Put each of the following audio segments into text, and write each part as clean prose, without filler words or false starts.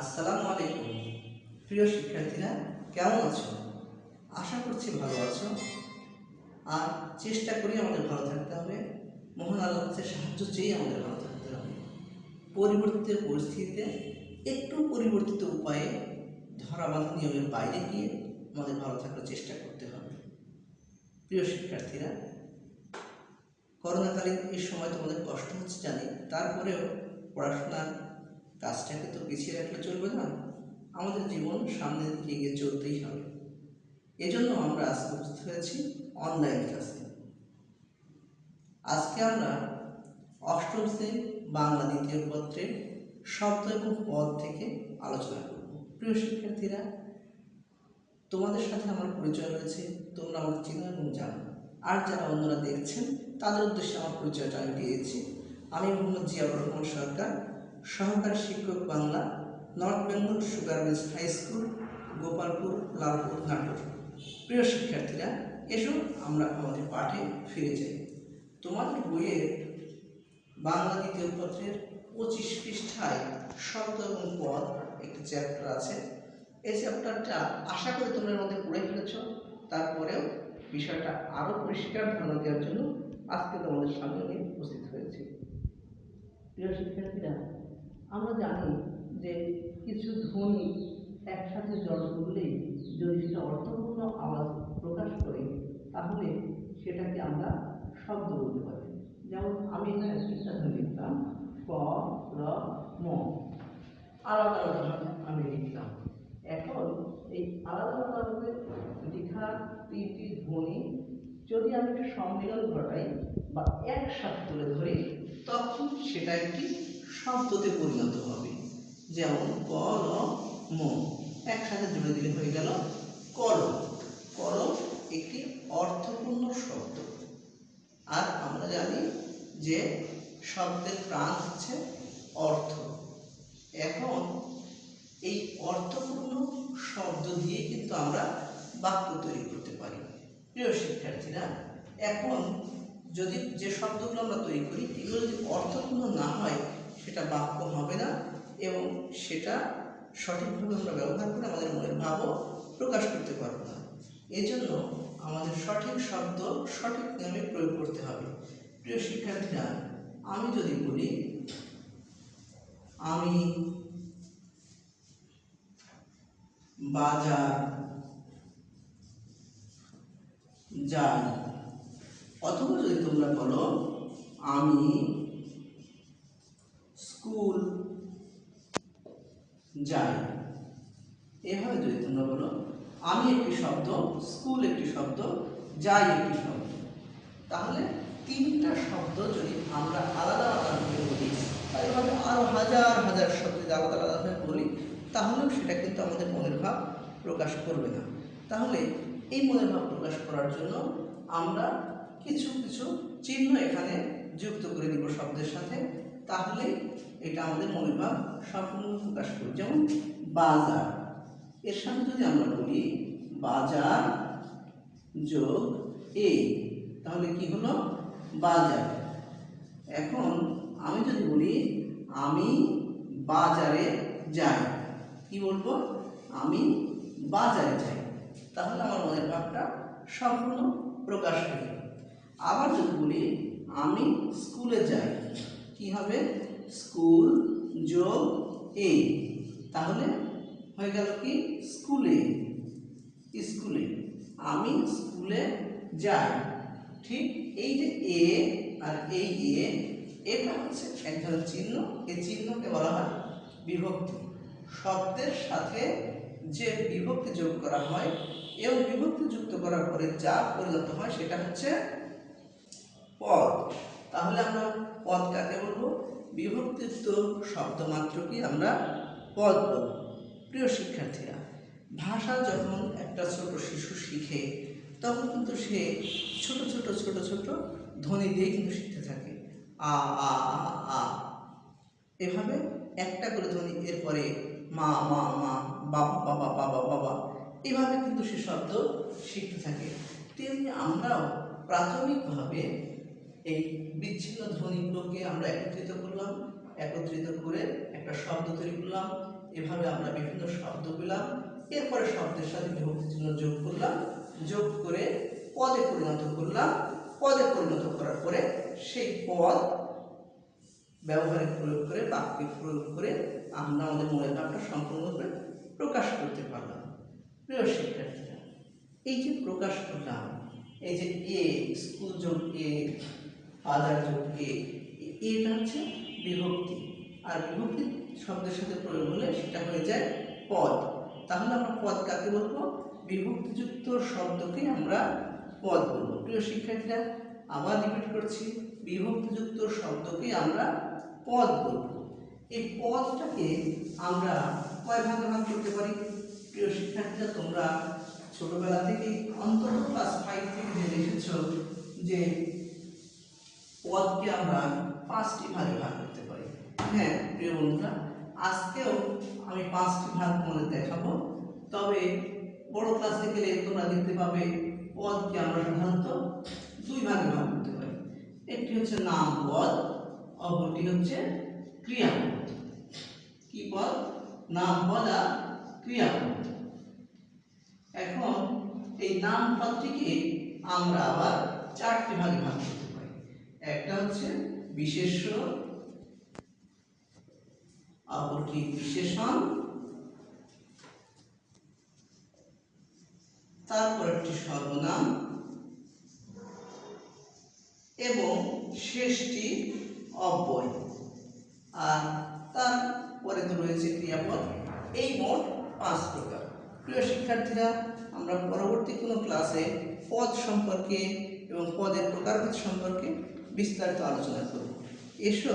আসসালামু আলাইকুম। প্রিয় শিক্ষার্থীরা, কেমন আছো? আশা করছি ভালো আছো। আর চেষ্টা করি আমাদের ভালো থাকতে হবে। মহান আল্লাহর কাছে সাহায্য চেয়ে আমাদের ভালো থাকতে হবে। পরিবর্তিত পরিস্থিতিতে একটু পরিবর্তিত উপায়ে ধরাবাঁধা নিয়মের বাইরে গিয়ে আমাদের ভালো থাকার চেষ্টা করতে হবে। প্রিয় শিক্ষার্থীরা, করোনাকালীন এই সময় তোমাদের কষ্ট হচ্ছে জানি, তারপরেও পড়াশোনার কাজটাকে তো পিছিয়ে রাখলে চলবে না। আমাদের জীবন সামনের দিকে এগিয়ে চলতেই হবে। এজন্য আমরা আজকে উপস্থিত হয়েছি অনলাইন ক্লাসে। আজকে আমরা অষ্টম শ্রেণী বাংলা দ্বিতীয় পত্রের শব্দ এবং পদ থেকে আলোচনা করব। প্রিয় শিক্ষার্থীরা, তোমাদের সাথে আমার পরিচয় রয়েছে, তোমরা আমাকে চেনো এবং জানো। আর যারা অন্যরা দেখছেন তাদের উদ্দেশ্যে আমার পরিচয়টা আমি দিয়েছি। আমি মোহাম্মদ জিয়াউর রহমান সরকার, সহকারী শিক্ষক Bangla, North Bengal Sugar Mills High School, Gopalpur, Lalpur, Natore. প্রিয় শিক্ষার্থীরা, এসো আমরা আমাদের পাঠে ফিরে যাই। তোমাদের বইয়ের বাংলা দ্বিতীয় পত্রের 25 পৃষ্ঠায় শব্দ এবং পদ একটি চ্যাপ্টার আছে। এই চ্যাপ্টারটা আশা করি তোমরা মধ্যে পড়ে ফেলেছ। তারপরেও বিষয়টা আরও পরিষ্কার ধারণা দেওয়ার জন্য আজকে তোমাদের সামনে আমি উপস্থিত হয়েছি। প্রিয় শিক্ষার্থীরা, আমরা জানি যে কিছু ধ্বনি একসাথে জড় করলেই যদি সেটা অর্থপূর্ণ আওয়াজ প্রকাশ করে তাহলে সেটাকে আমরা শব্দ বলতে পারি। যেমন আমি এখানে তিনটা ধ্বনি লিখলাম, ক, র, ম। আলাদা আলাদাভাবে আমি লিখলাম। এখন এই আলাদা আলাদাভাবে লেখা তিনটি ধ্বনি যদি আমি সম্মিলন ঘটাই বা একসাথে তুলে ধরি তখন সেটা একটি শব্দতে পরিণত হবে। যেমন ক, র, ম একসাথে জুড়ে দিলে হয়ে গেল কলম। কলম একটি অর্থপূর্ণ শব্দ। আর আমরা জানি যে শব্দের প্রাণ হচ্ছে অর্থ। এখন এই অর্থপূর্ণ শব্দ দিয়ে কিন্তু আমরা বাক্য তৈরি করতে পারি। প্রিয় শিক্ষার্থীরা, এখন যদি যে শব্দগুলো আমরা তৈরি করি এগুলো যদি অর্থপূর্ণ না হয় সেটা বাক্য হবে না এবং সেটা সঠিকভাবে আমরা ব্যবহার করে আমাদের মনের ভাবও প্রকাশ করতে পারবো না। এজন্য আমাদের সঠিক শব্দ সঠিক নিয়মে প্রয়োগ করতে হবে। প্রিয় শিক্ষার্থীরা, আমি যদি বলি আমি বাজার যাই, অথবা যদি তোমরা বলো আমি স্কুল যাই, এভাবে যদি তোমরা বলো আমি একটি শব্দ, স্কুল একটি শব্দ, যাই একটি শব্দ, তাহলে তিনটা শব্দ যদি আমরা আলাদা আলাদাভাবে বলি বা এভাবে আরও হাজার হাজার শব্দ যদি আলাদা আলাদাভাবে বলি তাহলেও সেটা কিন্তু আমাদের মনের ভাব প্রকাশ করবে না। তাহলে এই মনের ভাব প্রকাশ করার জন্য আমরা কিছু কিছু চিহ্ন এখানে যুক্ত করে দিব শব্দের সাথে, তাহলে এটা আমাদের মনের ভাব সম্পূর্ণ প্রকাশ করবে। যেমন বাজার, এর সাথে যদি আমরা বলি বাজার যোগ এই, তাহলে কি হলো বাজার। এখন আমি যদি বলি আমি বাজারে যাই, কি বলবো আমি বাজারে যাই, তাহলে আমার মনের ভাবটা সম্পূর্ণ প্রকাশ হবে। আবার যদি বলি আমি স্কুলে যাই, কি হবে স্কুল যোগ এই, তাহলে হয়ে গেল কি স্কুলে, স্কুলে আমি স্কুলে যাই। ঠিক এই যে এ আর এই এ, এটা হচ্ছে এক ধরনের চিহ্ন। এই চিহ্নকে বলা হয় বিভক্তি। শব্দের সাথে যে বিভক্তি যোগ করা হয় এবং বিভক্তি যুক্ত করার পরে যা পরিণত হয় সেটা হচ্ছে পদ। তাহলে আমরা পদ কাকে বলবো? বিভক্তিযুক্ত শব্দ মাত্রকে আমরা পদ বলব। প্রিয় শিক্ষার্থীরা, ভাষা যখন একটা ছোট শিশু শিখে তখন কিন্তু সে ছোট ছোট ছোট ছোট ধ্বনি দিয়ে কিন্তু শিখতে থাকে। আ আ আ আ, এভাবে একটা করে ধ্বনি, এরপরে মা মা মা, বাবা বাবা বাবা বাবা, এভাবে কিন্তু সে শব্দ শিখতে থাকে। তেমনি আমরাও প্রাথমিকভাবে এই বিচ্ছিন্ন ধ্বনিগুলোকে আমরা একত্রিত করলাম, একত্রিত করে একটা শব্দ তৈরি করলাম এভাবে আমরা বিভিন্ন শব্দ পেলাম। এরপরে শব্দের সাথে বিভক্তি চিহ্ন যোগ করলাম, যোগ করে পদে পরিণত করলাম। পদে পরিণত করার পরে সেই পদ ব্যবহারে প্রয়োগ করে, বাক্যে প্রয়োগ করে আমরা আমাদের মনের ভাবটা সম্পূর্ণরূপে প্রকাশ করতে পারলাম। প্রিয় শিক্ষার্থীরা, এই যে প্রকাশ করলাম, এই যে এ স্কুল যোগ এ, ফাদার যোগ এ, এটা হচ্ছে বিভক্তি। আর বিভক্তি শব্দের সাথে প্রয়োগ হলে সেটা হয়ে যায় পদ। তাহলে আমরা পদ কাকে বলবো? বিভক্তিযুক্ত শব্দকে আমরা পদ বলবো। প্রিয় শিক্ষার্থীরা, আবার রিপিট করছি, বিভক্তিযুক্ত শব্দকে আমরা পদ বলবো। এই পদটাকে আমরা কয় ভাগে ভাগ করতে পারি? প্রিয় শিক্ষার্থীরা, তোমরা ছোটবেলা থেকে অন্তত ক্লাস 5 থেকে জেনে এসেছো যে পদকে আমরা 5টি ভাগে ভাগ করতে পারি। হ্যাঁ প্রিয় বন্ধুরা, আজকেও আমি 5টি ভাগ তোমাদের দেখাবো। তবে বড় ক্লাসে গেলে তোমরা দেখতে পাবে পদকে আমরা সাধারণত 2 ভাগে ভাগ করতে পারি। একটি হচ্ছে নাম পদ, অপরটি হচ্ছে ক্রিয়াপদ। কি পদ? নাম পদ আর ক্রিয়াপদ। এখন এই নাম পদটিকে আমরা আবার 4টি ভাগে ভাগ করতে পারি। একটা হচ্ছে বিশেষ্য, অপরটি বিশেষণ, তারপর একটি সর্বনাম এবং শেষটি অব্যয়। আর তারপরে তো রয়েছে ক্রিয়াপদ। এই মোট 5 প্রকার। প্রিয় শিক্ষার্থীরা, আমরা পরবর্তী কোনো ক্লাসে পদ সম্পর্কে এবং পদের প্রকারভেদ সম্পর্কে বিস্তারিত আলোচনা করব। এসো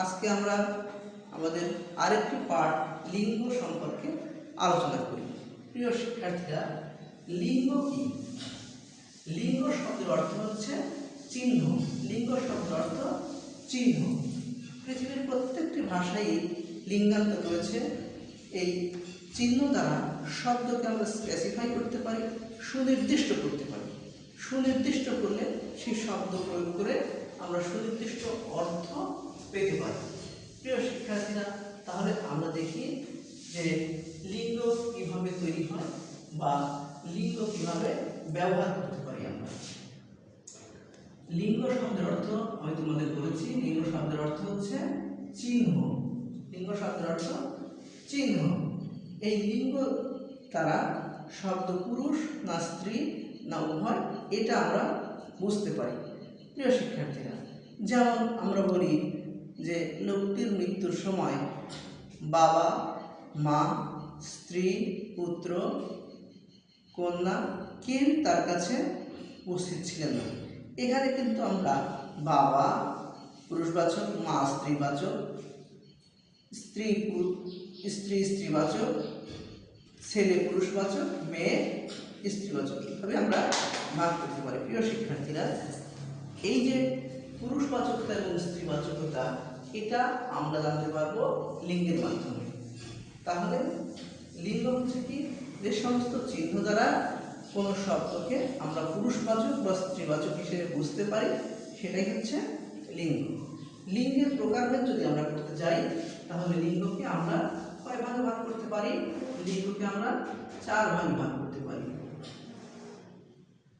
আজকে আমরা আমাদের আরেকটি পার্ট লিঙ্গ সম্পর্কে আলোচনা করি। প্রিয় শিক্ষার্থীরা, লিঙ্গ কি? লিঙ্গ শব্দের অর্থ হচ্ছে চিহ্ন। লিঙ্গ শব্দের অর্থ চিহ্ন। পৃথিবীর প্রত্যেকটি ভাষায় লিঙ্গান্ত রয়েছে। এই চিহ্ন দ্বারা শব্দকে আমরা স্পেসিফাই করতে পারি, সুনির্দিষ্ট করতে পারি। সুনির্দিষ্ট করলে সেই শব্দ প্রয়োগ করে আমরা সুনির্দিষ্ট অর্থ পেতে পারি। প্রিয় শিক্ষার্থীরা, তাহলে আমরা দেখি যে লিঙ্গ কিভাবে তৈরি হয় বা লিঙ্গ কিভাবে ব্যবহার করতে পারি আমরা। লিঙ্গ শব্দের অর্থ আমি তোমাদের বলেছি, লিঙ্গ শব্দের অর্থ হচ্ছে চিহ্ন। লিঙ্গ শব্দের অর্থ চিহ্ন। এই লিঙ্গ দ্বারা শব্দ পুরুষ না স্ত্রী না উভয়, এটা আমরা বুঝতে পারি। প্রিয় শিক্ষার্থীরা, যেমন আমরা বলি যে লোকটির মৃত্যুর সময় বাবা, মা, স্ত্রী, পুত্র, কন্যা কেউ তার কাছে উপস্থিত ছিলেন না। এখানে কিন্তু আমরা বাবা পুরুষবাচক, মা স্ত্রীবাচক, স্ত্রী স্ত্রীবাচক, ছেলে পুরুষবাচক, মেয়ে স্ত্রীবাচক, এভাবে আমরা ভাগ করতে পারি। প্রিয় শিক্ষার্থীরা, এই যে পুরুষবাচকতা এবং স্ত্রীবাচকতা, এটা আমরা জানতে পারবো লিঙ্গের মাধ্যমে। তাহলে লিঙ্গ হচ্ছে কি? যে সমস্ত চিহ্ন দ্বারা কোনো শব্দকে আমরা পুরুষবাচক বা স্ত্রীবাচক হিসেবে বুঝতে পারি, সেটাই হচ্ছে লিঙ্গ। লিঙ্গের প্রকারভেদ যদি আমরা করতে যাই, তাহলে লিঙ্গকে আমরা কয় ভাগে ভাগ করতে পারি? লিঙ্গকে আমরা 4 ভাগে ভাগ করতে পারি।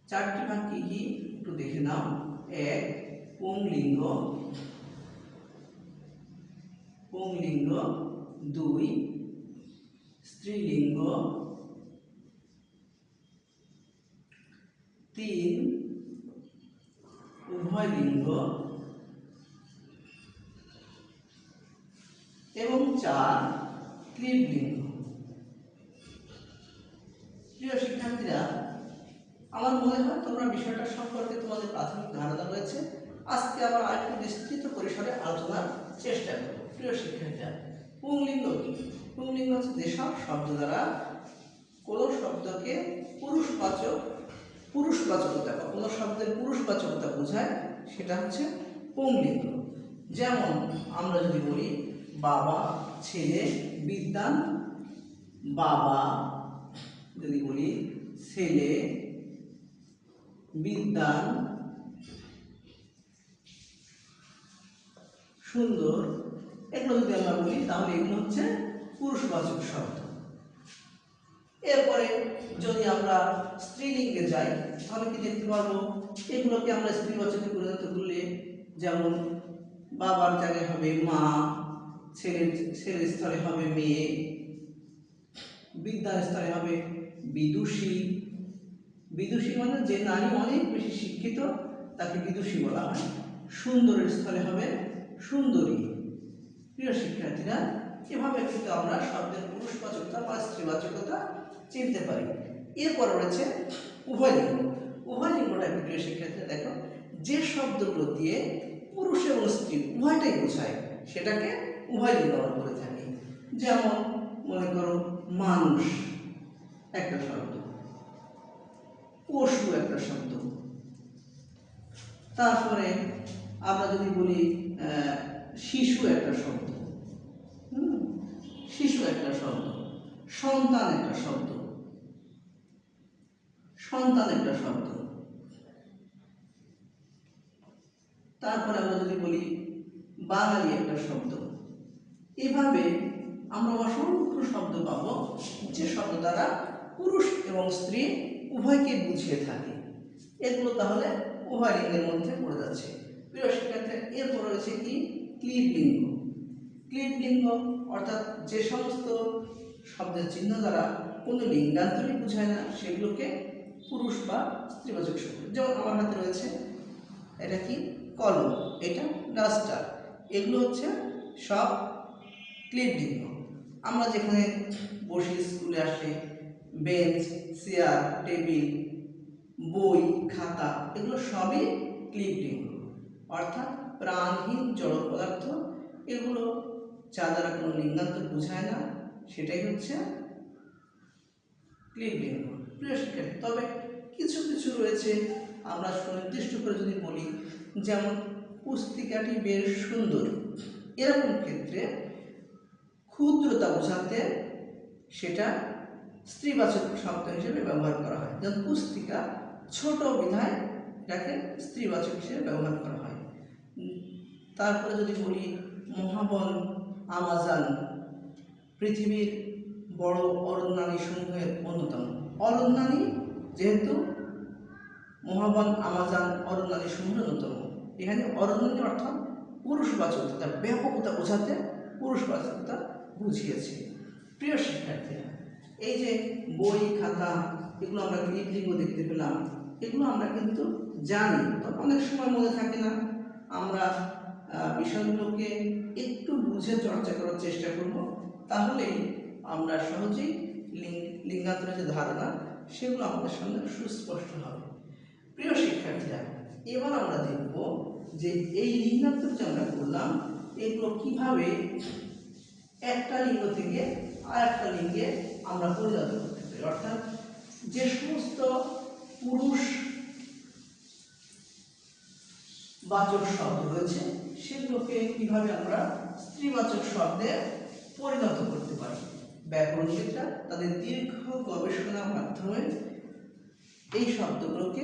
4টি ভাগ কি কি একটু দেখে নাও। 1 পুংলিঙ্গ, 2 স্ত্রীলিঙ্গ, 3 উভয় লিঙ্গ এবং 4 ক্লীবলিঙ্গ। প্রিয় শিক্ষার্থীরা, আমার মনে হয় তোমরা বিষয়টা সম্পর্কে তোমাদের প্রাথমিক ধারণা রয়েছে। আজকে আবার আরেকটু বিস্তৃত পরিসরে আলোচনার চেষ্টা করব। প্রিয় শিক্ষার্থীরা, পুংলিঙ্গ কি? পুংলিঙ্গ হচ্ছে যেসব শব্দ দ্বারা কোনো শব্দকে পুরুষবাচকতা বা কোনো শব্দের পুরুষবাচকতা বোঝায়, সেটা হচ্ছে পুংলিঙ্গ। যেমন আমরা যদি বলি বাবা, ছেলে, বিদ্যান, বাবা, যদি বলি ছেলে, বিদ্যান, সুন্দর, এগুলো যদি আমরা বলি তাহলে এগুলো হচ্ছে পুরুষবাচক শব্দ। এরপরে যদি আমরা স্ত্রীলিঙ্গে যাই তাহলে কি দেখতে পারবো, এগুলোকে আমরা স্ত্রীবাচকে পরিণত করলে, যেমন বাবার জায়গায় হবে মা, ছেলের স্থলে হবে মেয়ে, বিদ্যার স্থলে হবে বিদুষী। বিদুষী মানে যে নারী অনেক বেশি শিক্ষিত তাকে বিদুষী বলা হয়। সুন্দরের স্থলে হবে সুন্দরী। প্রিয় শিক্ষার্থীরা, এভাবে কিন্তু আমরা শব্দের পুরুষবাচকতা বা স্ত্রীবাচকতা চিনতে পারি। এরপর রয়েছে উভয়লিঙ্গ। উভয়লিঙ্গটা কি প্রিয় শিক্ষার্থীরা দেখো, যে শব্দগুলো দিয়ে পুরুষ এবং স্ত্রী উভয়টাই বোঝায় সেটাকে উভয়লিঙ্গ আমরা বলে থাকি। যেমন মনে করো মানুষ একটা শব্দ, পশু একটা শব্দ, তারপরে আমরা যদি বলি শিশু একটা শব্দ, শিশু একটা শব্দ, সন্তান একটা শব্দ, সন্তান একটা শব্দ, তারপরে আমরা যদি বলি বাঙালি একটা শব্দ। এভাবে আমরা অসংখ্য শব্দ পাবো যে শব্দ দ্বারা পুরুষ এবং স্ত্রী উভয়কে বুঝিয়ে থাকে। এগুলো তাহলে উভয় লিঙ্গের মধ্যে পড়ে যাচ্ছে। প্রিয় শিক্ষার্থী, এরপর রয়েছে কি ক্লীবলিঙ্গ। ক্লীবলিঙ্গ অর্থাৎ যে সমস্ত শব্দের চিহ্ন দ্বারা কোনো লিঙ্গান্তরই বোঝায় না সেগুলোকে পুরুষ বা স্ত্রীবাচক শব্দ। যেমন আমার হাতে রয়েছে এটা কি কলম, এটা ডাস্টার, এগুলো হচ্ছে সব ক্লীবলিঙ্গ। আমরা যেখানে বসি স্কুলে আসি, বেঞ্চ, চেয়ার, টেবিল, বই, খাতা, এগুলো সবই ক্লীবলিঙ্গ। অর্থাৎ প্রাণহীন জড় পদার্থ, এগুলো যা দ্বারা কোনো লিঙ্গান্তর বোঝায় না সেটাই হচ্ছে ক্লীবলিঙ্গ। প্রিয় শিক্ষার্থী, তবে কিছু কিছু রয়েছে আমরা সুনির্দিষ্ট করে যদি বলি, যেমন পুস্তিকাটি বেশ সুন্দর, এরকম ক্ষেত্রে ক্ষুদ্রতা বোঝাতে সেটা স্ত্রীবাচক শব্দ হিসেবে ব্যবহার করা হয়। যেমন পুস্তিকা ছোট বিধায় এটাকে স্ত্রীবাচক হিসেবে ব্যবহার করা হয়। তারপরে যদি বলি মহাবন আমাজন পৃথিবীর বড় অরণ্যানী সমূহের অন্যতম। অরণ্যানী যেহেতু মহাবন আমাজন অরণ্যানী সমূহের অন্যতম, এখানে অরণ্যানী অর্থাৎ পুরুষবাচকতা, তার ব্যাপকতা বোঝাতে পুরুষবাচকতা বুঝিয়েছে। প্রিয় শিক্ষার্থীরা, এই যে বই, খাতা, এগুলো আমরা ক্লীবলিঙ্গ দেখতে পেলাম, এগুলো আমরা কিন্তু জানি, তবে অনেক সময় মনে থাকে না। আমরা বিষয়গুলোকে একটু বুঝে চর্চা করার চেষ্টা করব, তাহলেই আমরা সহজেই লিঙ্গান্তরের যে ধারণা সেগুলো আমাদের সামনে সুস্পষ্ট হবে। প্রিয় শিক্ষার্থীরা, এবার আমরা দেখব যে এই লিঙ্গান্তর যে আমরা করলাম এগুলো কিভাবে একটা লিঙ্গ থেকে আর একটা লিঙ্গে আমরা পরিণত করতে পারি। অর্থাৎ যে সমস্ত পুরুষ বাচক শব্দ রয়েছে সেগুলোকে কিভাবে আমরা স্ত্রীবাচক শব্দে পরিণত করতে পারি। ব্যাকরণবিদরা তাদের দীর্ঘ গবেষণার মাধ্যমে এই শব্দগুলোকে,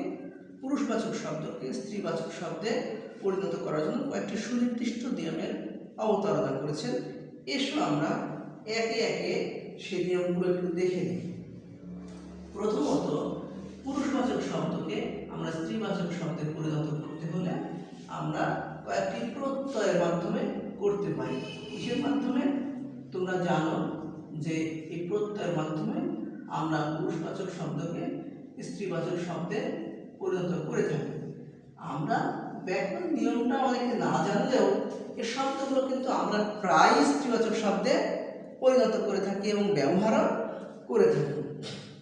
পুরুষবাচক শব্দকে স্ত্রীবাচক শব্দে পরিণত করার জন্য কয়েকটি সুনির্দিষ্ট নিয়মের অবতারণা করেছেন। এসো আমরা একে একে সেই নিয়মগুলো একটু দেখে নিই। প্রথমত, পুরুষবাচক শব্দকে আমরা স্ত্রীবাচক শব্দে পরিণত করতে হলে আমরা কয়েকটি প্রত্যয়ের মাধ্যমে করতে পারি। কিসের মাধ্যমে? তোমরা জানো যে এই প্রত্যয়ের মাধ্যমে আমরা পুরুষবাচক শব্দকে স্ত্রীবাচক শব্দে পরিণত করে থাকি। আমরা ব্যাকরণ নিয়মটা অনেকে না জানলেও এই শব্দগুলো কিন্তু আমরা প্রায় স্ত্রীবাচক শব্দে পরিণত করে থাকি এবং ব্যবহারও করে থাকি।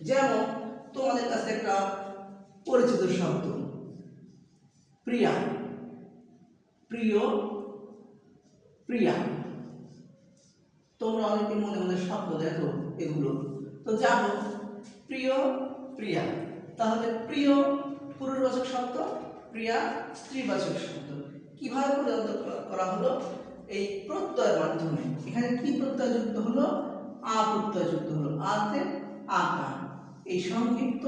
যেমন তোমাদের কাছে একটা পরিচিত শব্দ প্রিয়া, প্রিয়, প্রিয়া, তোমরা অনেকে মনে মনে শব্দ দেখো এগুলো, তো জানো প্রিয়, প্রিয়া, তাহলে প্রিয় পুরুষবাচক শব্দ, প্রিয়া স্ত্রীবাচক শব্দ। কিভাবে পরিণত করা হলো? এই প্রত্যয়ের মাধ্যমে। এখানে কি প্রত্যয় যুক্ত হলো? আ প্রত্যয় যুক্ত হলো। আতে আকার, এই সংক্ষিপ্ত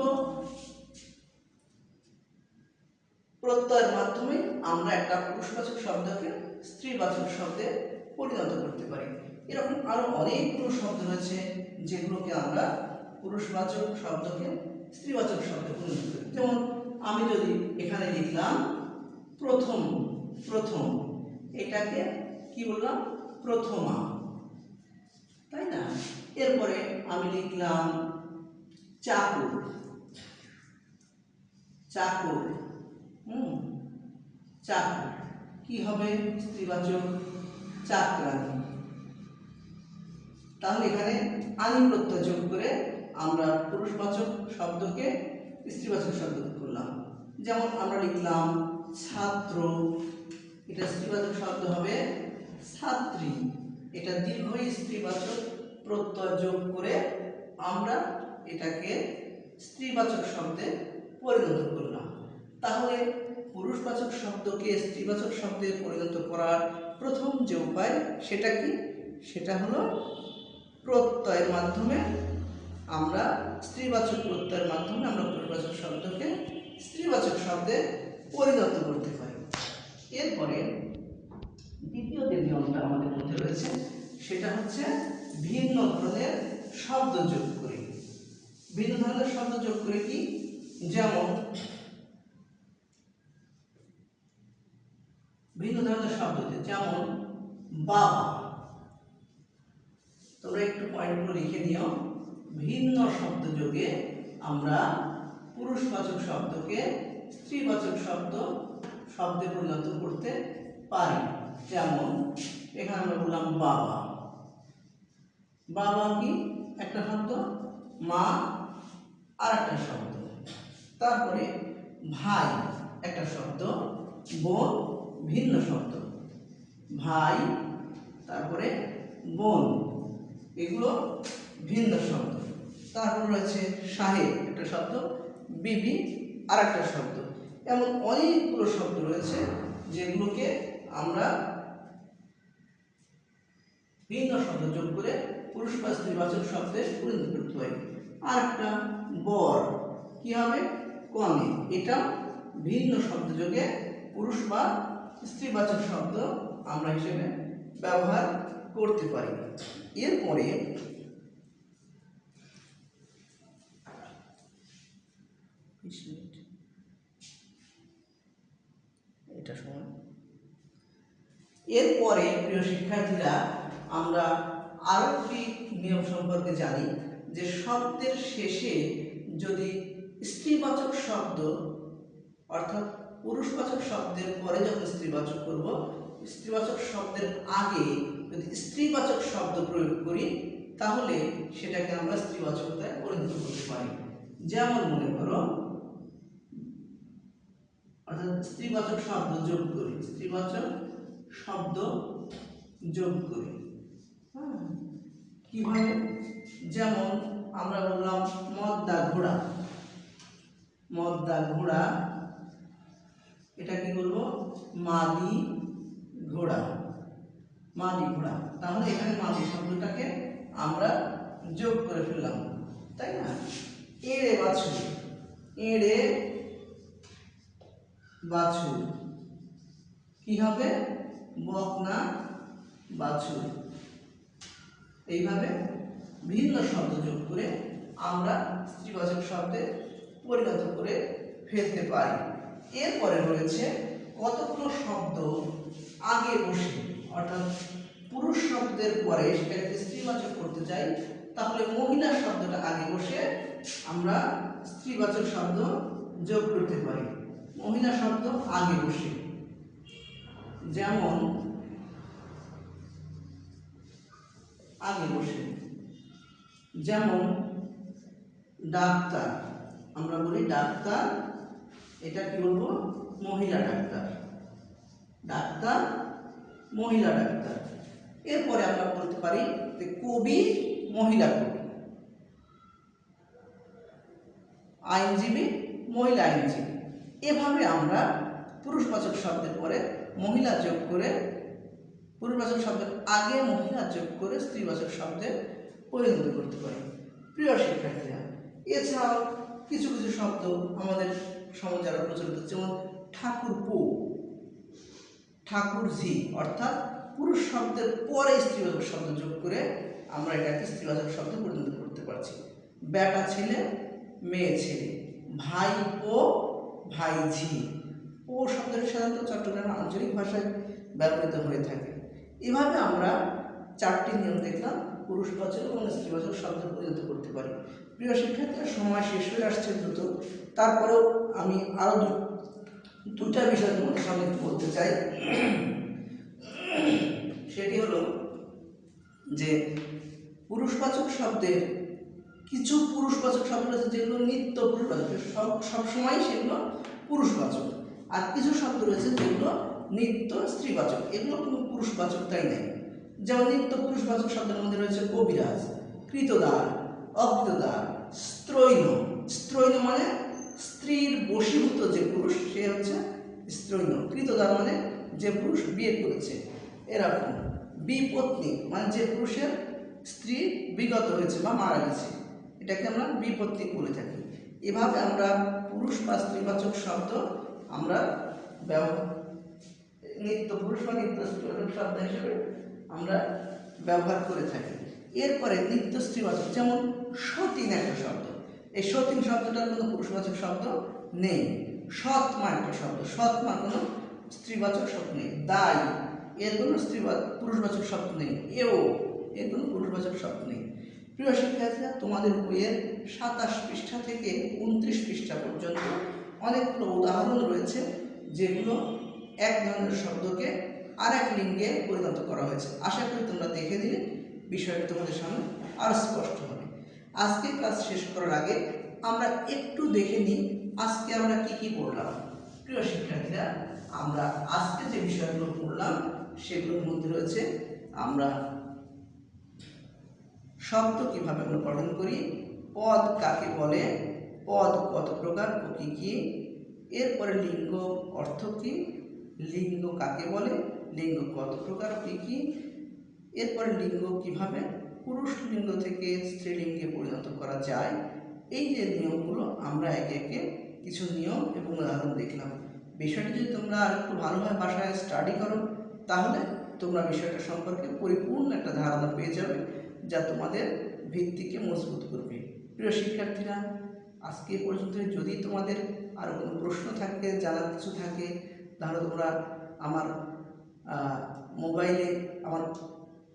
প্রত্যয়ের মাধ্যমে আমরা একটা পুরুষবাচক শব্দকে স্ত্রীবাচক শব্দে পরিণত করতে পারি। এরকম আরো অনেকগুলো শব্দ রয়েছে যেগুলোকে আমরা পুরুষবাচক শব্দকে স্ত্রীবাচক শব্দে পরিণত করি। যেমন আমি যদি এখানে লিখলাম প্রথম, প্রথম, এটাকে কি বললাম? প্রথমা, তাই না? এরপরে আমি লিখলাম চাকুর, চাকুর, চাকুর, কি হবে? স্ত্রীবাচক, চাকরানি। তাহলে এখানে আনি প্রত্যয় যোগ করে আমরা পুরুষবাচক শব্দকে স্ত্রীবাচক শব্দ করলাম। যেমন আমরা লিখলাম ছাত্র, এটা স্ত্রীবাচক শব্দ হবে ছাত্রী, এটা দীর্ঘ স্ত্রীবাচক প্রত্যয় যোগ করে আমরা এটাকে স্ত্রীবাচক শব্দে পরিণত করলাম। তাহলে পুরুষবাচক শব্দকে স্ত্রীবাচক শব্দে পরিণত করার প্রথম যে উপায় সেটা কি? সেটা হলো প্রত্যয়ের মাধ্যমে আমরা স্ত্রীবাচক প্রত্যয়ের মাধ্যমে আমরা পুরুষবাচক শব্দকে স্ত্রীবাচক শব্দে পরিণত করতে পারি। এরপরে দ্বিতীয় যে নিয়মটা আমাদের মধ্যে রয়েছে সেটা হচ্ছে ভিন্ন ধরনের শব্দ যোগ করে। ভিন্ন ধরনের শব্দ যোগ করে কি? যেমন ভিন্ন ধরনের শব্দ, যেমন বাবা, তোমরা একটু পয়েন্টগুলো লিখে নিও। ভিন্ন শব্দ যোগে আমরা পুরুষবাচক শব্দকে স্ত্রীবাচক শব্দে পরিণত করতে পারি। যেমন এখানে আমরা বললাম বাবা, বাবা কি একটা শব্দ, মা আর একটা শব্দ, তারপরে ভাই একটা শব্দ, বোন ভিন্ন শব্দ, ভাই তারপরে বোন এগুলো ভিন্ন শব্দ। তারপর রয়েছে সাহেব একটা শব্দ, বিবি আর একটা শব্দ। এমন অনেকগুলো শব্দ রয়েছে যেগুলোকে আমরা ভিন্ন শব্দ যোগ করে পুরুষ বা স্ত্রীবাচক শব্দে পরিণত করতে পারি। আর একটা বর, কি হবে? কনে, এটা ভিন্ন শব্দ যোগে পুরুষ বা স্ত্রীবাচক শব্দ আমরা হিসেবে ব্যবহার করতে পারি। এরপরে এটা সময়, এরপরে প্রিয় শিক্ষার্থীরা আমরা আরো একটি নিয়ম সম্পর্কে জানি যে শব্দের শেষে যদি স্ত্রীবাচক শব্দ, অর্থাৎ পুরুষবাচক শব্দের পরে যখন স্ত্রীবাচক করব, স্ত্রীবাচক শব্দের আগে যদি স্ত্রীবাচক শব্দ প্রয়োগ করি তাহলে সেটাকে আমরা স্ত্রীবাচকতায় পরিণত করতে পারি। যেমন মনে করো, অর্থাৎ স্ত্রীবাচক শব্দ যোগ করি, স্ত্রীবাচক শব্দ যোগ করি, কিভাবে? যেমন আমরা বললাম মদ্দা ঘোড়া, মদ্দা ঘোড়া, এটা কি বলবো? মাদি ঘোড়া, মাদি ঘোড়া। তাহলে এখানে মাদি শব্দটাকে আমরা যোগ করে ফেললাম, তাই না? এড়ে বাছুর, এড়ে বাছুর, কি হবে? বকনা বাছুর। এইভাবে ভিন্ন শব্দ যোগ করে আমরা স্ত্রীবাচক শব্দে পরিণত করে ফেলতে পারি। এরপরে রয়েছে কতগুলো শব্দ আগে বসে, অর্থাৎ পুরুষ শব্দের পরে সেটাকে স্ত্রীবাচক করতে চাই, তাহলে মহিলা শব্দটা আগে বসে আমরা স্ত্রীবাচক শব্দ যোগ করতে পারি। মহিলা শব্দ আগে বসে, যেমন আগে বসে, যেমন ডাক্তার, আমরা বলি ডাক্তার, এটা কি বলবো? মহিলা ডাক্তার, ডাক্তার মহিলা ডাক্তার। এরপরে আমরা বলতে পারি যে কবি মহিলা কবি, আইনজীবী মহিলা আইনজীবী। এভাবে আমরা পুরুষবাচক শব্দের পরে মহিলা যোগ করে, পুরুষবাচক শব্দের আগে মহিলা যোগ করে স্ত্রীবাচক শব্দে পরিণত করতে পারি। প্রিয় শিক্ষার্থীরা, এছাড়াও কিছু কিছু শব্দ আমাদের সমাজে আরো প্রচলিত, যেমন ঠাকুরপো, ঠাকুরঝি, অর্থাৎ পুরুষ শব্দের পরে স্ত্রীবাচক শব্দ যোগ করে আমরা এটাকে স্ত্রীবাচক শব্দ পরিণত করতে পারছি। বেটা ছেলে, মেয়ে ছেলে, ভাই ও, ভাই ঝি। ও শব্দটি সাধারণত চট্টগ্রামের আঞ্চলিক ভাষায় ব্যবহৃত হয়ে থাকে। এভাবে আমরা 4টি নিয়ম দেখলাম পুরুষবাচক এবং স্ত্রীবাচক শব্দ পরিণত করতে পারি। প্রিয় শিক্ষার্থীরা, সময় শেষ হয়ে আসছে দ্রুত, তারপরেও আমি আরও দুটা বিষয় তোমাদের সামনে বলতে চাই। সেটি হলো যে পুরুষবাচক শব্দের কিছু পুরুষবাচক শব্দ রয়েছে যেগুলো নিত্য পুরুষবাচক, সবসময় সেগুলো পুরুষবাচক, আর কিছু শব্দ রয়েছে যেগুলো নিত্য স্ত্রীবাচক, এগুলো কোনো পুরুষবাচকতাই নেই। যেমন নিত্য পুরুষবাচক শব্দের মধ্যে রয়েছে কবিরাজ, কৃতদার, অকৃতদার, স্ত্রৈণ। স্ত্রৈণ মানে স্ত্রীর বশীভূত যে পুরুষ সে হচ্ছে স্ত্রৈণ। কৃতদার মানে যে পুরুষ বিয়ে করেছে। এরকম বিপত্নী মানে যে পুরুষের স্ত্রী বিগত হয়েছে বা মারা গেছে, এটাকে আমরা বিপত্নী বলে থাকি। এভাবে আমরা পুরুষ বা স্ত্রীবাচক শব্দ আমরা নিত্য পুরুষ বা নিত্য স্ত্রীবাচক শব্দ হিসেবে আমরা ব্যবহার করে থাকি। এরপরে নিত্য স্ত্রীবাচক, যেমন সতীন একটা শব্দ। এই সতীন শব্দটার কোনো পুরুষবাচক শব্দ নেই। সৎমা একটা শব্দ, সৎমা কোনো স্ত্রীবাচক শব্দ নেই। দায়, এর কোনো পুরুষবাচক শব্দ নেই। এও, এর কোনো পুরুষবাচক শব্দ নেই। প্রিয় শিক্ষার্থীরা, তোমাদের বইয়ের 27 পৃষ্ঠা থেকে 29 পৃষ্ঠা পর্যন্ত অনেকগুলো উদাহরণ রয়েছে যেগুলো এক ধরনের শব্দকে আরেক লিঙ্গে পরিণত করা হয়েছে। আশা করি তোমরা দেখে দিলে বিষয়টা তোমাদের সামনে আরও স্পষ্ট হবে। আজকে ক্লাস শেষ করার আগে আমরা একটু দেখে নিই আজকে আমরা কি কি পড়লাম। প্রিয় শিক্ষার্থীরা, আমরা আজকে যে বিষয়গুলো পড়লাম সেগুলোর মধ্যে রয়েছে আমরা শব্দ কিভাবে আমরা গঠন করি, পদ কাকে বলে, পদ কত প্রকার ও কি কি, এরপরে লিঙ্গ অর্থ কি, লিঙ্গ কাকে বলে, লিঙ্গ কত প্রকার ও কি কি, এরপরে লিঙ্গ কিভাবে পুরুষ লিঙ্গ থেকে স্ত্রীলিঙ্গে পরিণত করা যায়। এই যে নিয়মগুলো আমরা একে একে কিছু নিয়ম এবং উদাহরণ দেখলাম। বিষয়টি যদি তোমরা আর একটু ভালোভাবে বাসায় স্টাডি করো তাহলে তোমরা বিষয়টা সম্পর্কে পরিপূর্ণ একটা ধারণা পেয়ে যাবে, যা তোমাদের ভিত্তিকে মজবুত করবে। প্রিয় শিক্ষার্থীরা, আজকে পর্যন্ত যদি তোমাদের আরও কোনো প্রশ্ন থাকে, জানার কিছু থাকে, তাহলে তোমরা আমার মোবাইলে আমার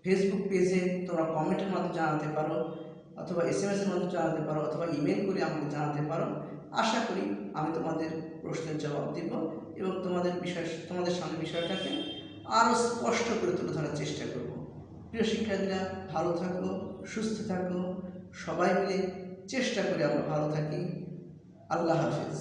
ফেসবুক পেজে তোমরা কমেন্টের মাধ্যমে জানাতে পারো, অথবা SMS-এর মাধ্যমে জানাতে পারো, অথবা ইমেল করে আমাকে জানাতে পারো। আশা করি আমি তোমাদের প্রশ্নের জবাব দেব এবং তোমাদের সামনে বিষয়টাকে আরও স্পষ্ট করে তুলে ধরার চেষ্টা করব। প্রিয় শিক্ষার্থীরা, ভালো থাকো, সুস্থ থাকো, সবাই মিলে চেষ্টা করে আমরা ভালো থাকি। আল্লাহ হাফেজ।